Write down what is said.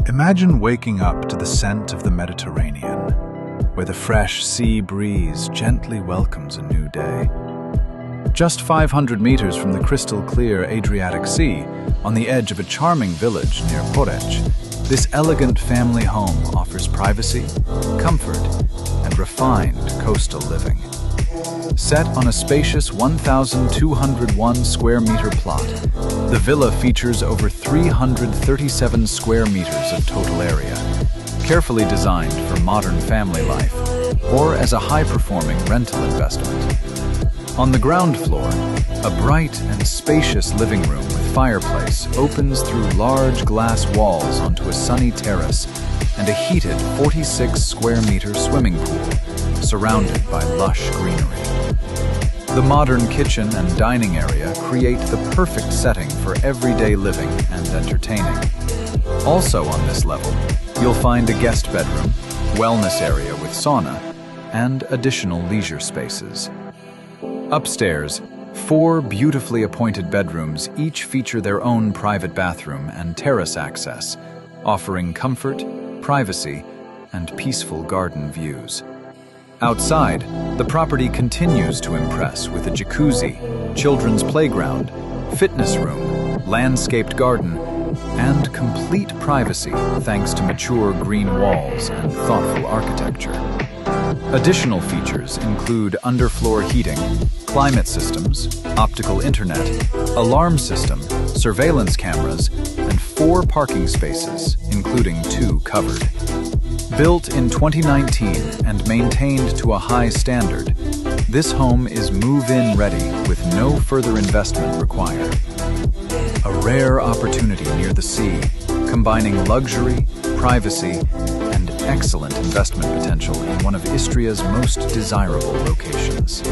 Imagine waking up to the scent of the Mediterranean, where the fresh sea breeze gently welcomes a new day. Just 500 meters from the crystal-clear Adriatic Sea, on the edge of a charming village near Poreč, this elegant family home offers privacy, comfort, and refined coastal living. Set on a spacious 1,201 square meter plot, the villa features over 337 square meters of total area, carefully designed for modern family life or as a high-performing rental investment. On the ground floor, a bright and spacious living room with fireplace opens through large glass walls onto a sunny terrace and a heated 46 square meter swimming pool surrounded by lush greenery. The modern kitchen and dining area create the perfect setting for everyday living and entertaining. Also on this level, you'll find a guest bedroom, wellness area with sauna, and additional leisure spaces. Upstairs, 4 beautifully appointed bedrooms each feature their own private bathroom and terrace access, offering comfort, privacy, and peaceful garden views. Outside, the property continues to impress with a jacuzzi, children's playground, fitness room, landscaped garden, and complete privacy thanks to mature green walls and thoughtful architecture. Additional features include underfloor heating, climate systems, optical internet, alarm system, surveillance cameras, and 4 parking spaces, including 2 covered. Built in 2019 and maintained to a high standard, this home is move-in ready with no further investment required. A rare opportunity near the sea, combining luxury, privacy, and excellent investment potential in one of Istria's most desirable locations.